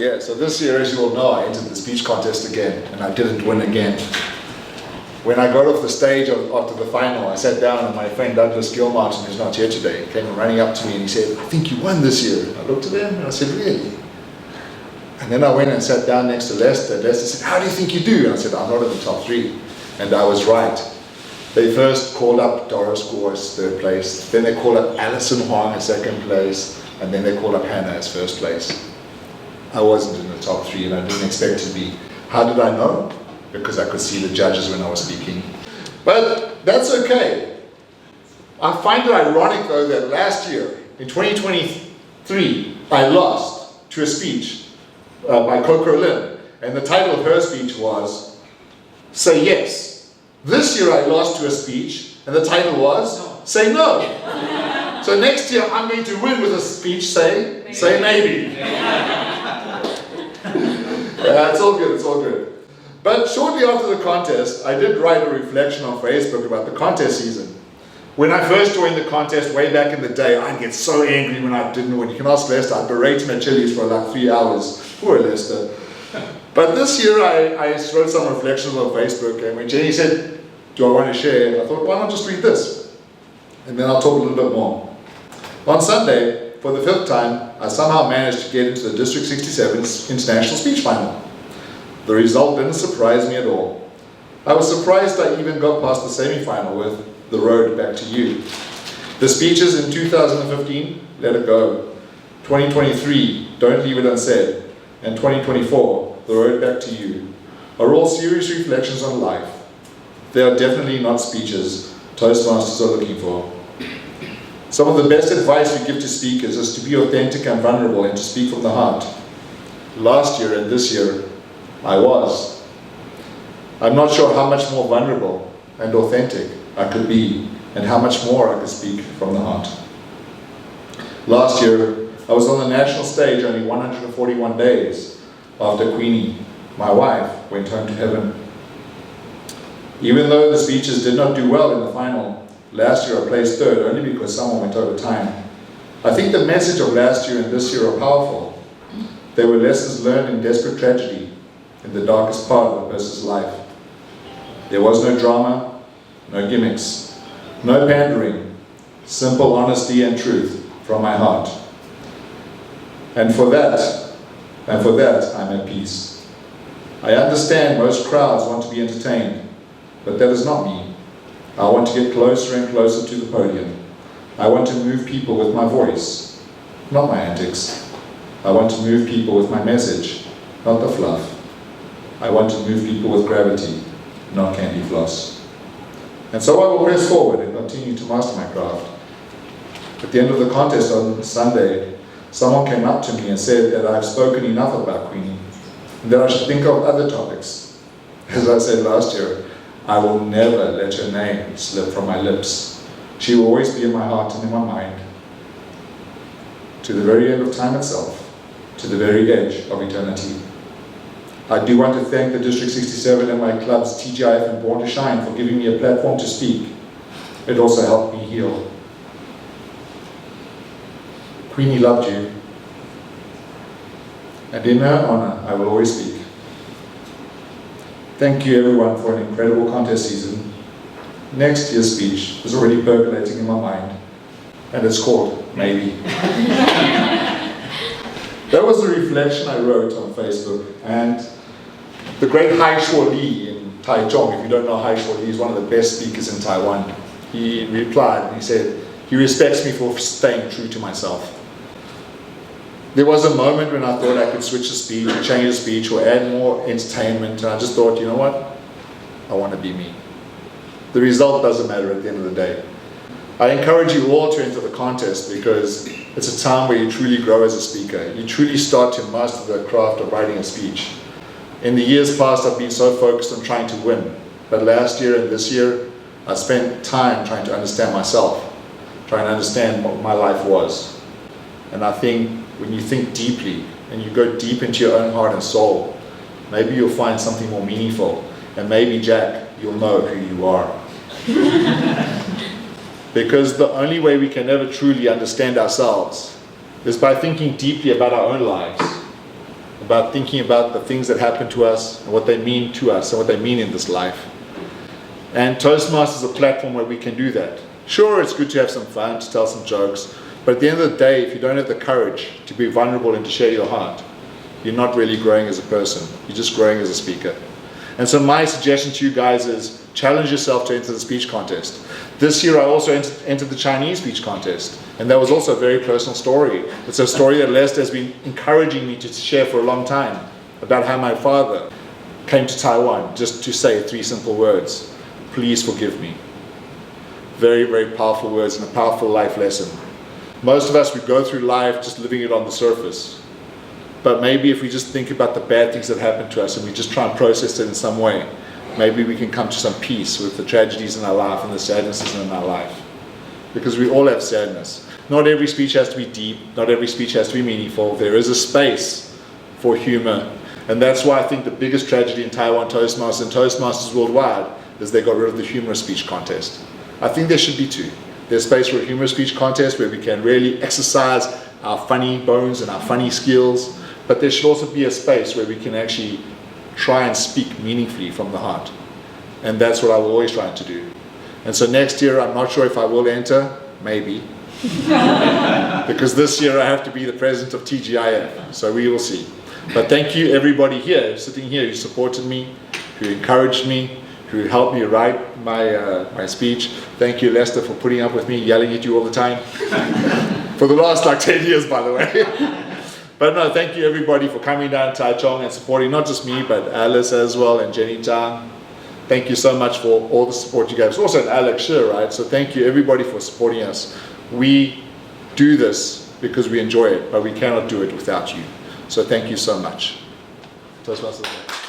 Yeah, so this year, as you all know, I entered the speech contest again, and I didn't win again. When I got off the stage after the final, I sat down and my friend Douglas Gilmartin, who's not here today, came running up to me and he said, "I think you won this year." I looked at him and I said, "Really?" And then I went and sat down next to Lester. Lester said, "How do you think you do?" And I said, "I'm not in the top 3. And I was right. They first called up Doris Gore as 3rd place, then they called up Alison Huang as 2nd place, and then they called up Hannah as 1st place. I wasn't in the top 3 and I didn't expect to be. How did I know? Because I could see the judges when I was speaking. But that's okay. I find it ironic though that last year, in 2023, I lost to a speech by Coco Lin, and the title of her speech was, "Say Yes." This year I lost to a speech, and the title was, "Say No." So next year I'm going to win with a speech, say maybe. It's all good, it's all good. But shortly after the contest, I did write a reflection on Facebook about the contest season. When I first joined the contest way back in the day, I'd get so angry when I didn't win. You can ask Lester, I'd berate him at Chili's for like 3 hours. Poor Lester. But this year I wrote some reflections on Facebook, and when Jenny said, "Do I want to share?" I thought, why not just read this? And then I'll talk a little bit more. On Sunday, for the 5th time, I somehow managed to get into the District 67's International Speech Final. The result didn't surprise me at all. I was surprised I even got past the semi-final with "The Road Back to You." The speeches in 2015, "Let It Go," 2023, "Don't Leave It Unsaid," and 2024, "The Road Back to You," are all serious reflections on life. They are definitely not speeches Toastmasters are looking for. Some of the best advice we give to speakers is to be authentic and vulnerable and to speak from the heart. Last year and this year, I was. I'm not sure how much more vulnerable and authentic I could be and how much more I could speak from the heart. Last year, I was on the national stage only 141 days after Queenie, my wife, went home to heaven. Even though the speeches did not do well in the final, last year I placed 3rd only because someone went over time. I think the message of last year and this year are powerful. They were lessons learned in desperate tragedy, in the darkest part of a person's life. There was no drama, no gimmicks, no pandering, simple honesty and truth from my heart. And for that, I'm at peace. I understand most crowds want to be entertained, but that is not me. I want to get closer and closer to the podium. I want to move people with my voice, not my antics. I want to move people with my message, not the fluff. I want to move people with gravity, not candy floss. And so I will press forward and continue to master my craft. At the end of the contest on Sunday, someone came up to me and said that I've spoken enough about Queenie, and that I should think of other topics. As I said last year, I will never let her name slip from my lips. She will always be in my heart and in my mind, to the very end of time itself, to the very edge of eternity. I do want to thank the District 67 and my clubs TGIF and Born to Shine for giving me a platform to speak. It also helped me heal. Queenie loved you, and in her honor I will always speak. Thank you everyone for an incredible contest season. Next year's speech is already percolating in my mind, and it's called Maybe. That was a reflection I wrote on Facebook, and the great Hai Shuo Li in Taichung, if you don't know Hai Shuo Li, is one of the best speakers in Taiwan. He replied and he said, he respects me for staying true to myself. There was a moment when I thought I could switch the speech, or change the speech, or add more entertainment, and I just thought, you know what? I want to be me. The result doesn't matter at the end of the day. I encourage you all to enter the contest because it's a time where you truly grow as a speaker. You truly start to master the craft of writing a speech. In the years past, I've been so focused on trying to win. But last year and this year, I spent time trying to understand myself, trying to understand what my life was. And I think when you think deeply and you go deep into your own heart and soul, maybe you'll find something more meaningful. And maybe, Jack, you'll know who you are. Because the only way we can ever truly understand ourselves is by thinking deeply about our own lives, about thinking about the things that happen to us and what they mean to us and what they mean in this life. And Toastmasters is a platform where we can do that. Sure, it's good to have some fun, to tell some jokes, but at the end of the day, if you don't have the courage to be vulnerable and to share your heart, you're not really growing as a person. You're just growing as a speaker. And so my suggestion to you guys is challenge yourself to enter the speech contest. This year I also entered the Chinese speech contest, and that was also a very personal story. It's a story that Lester has been encouraging me to share for a long time, about how my father came to Taiwan just to say 3 simple words: please forgive me. Very, very powerful words and a powerful life lesson. Most of us, we go through life just living it on the surface. But maybe if we just think about the bad things that happen to us and we just try and process it in some way, maybe we can come to some peace with the tragedies in our life and the sadnesses in our life. Because we all have sadness. Not every speech has to be deep, not every speech has to be meaningful. There is a space for humor. And that's why I think the biggest tragedy in Taiwan Toastmasters and Toastmasters worldwide is they got rid of the humorous speech contest. I think there should be 2. There's space for a humorous speech contest where we can really exercise our funny bones and our funny skills, but there should also be a space where we can actually try and speak meaningfully from the heart. And that's what I will always try to do. And so next year, I'm not sure if I will enter, maybe. Because this year I have to be the president of TGIF, so we will see. But thank you everybody here, sitting here, who supported me, who encouraged me, who helped me write my speech. Thank you, Lester, for putting up with me, yelling at you all the time. For the last 10 years, by the way. But no, thank you everybody for coming down to Taichung and supporting not just me, but Alice as well and Jenny Tang. Thank you so much for all the support you gave us. Also and Alex Shi, right? So thank you everybody for supporting us. We do this because we enjoy it, but we cannot do it without you. So thank you so much. Toastmasters.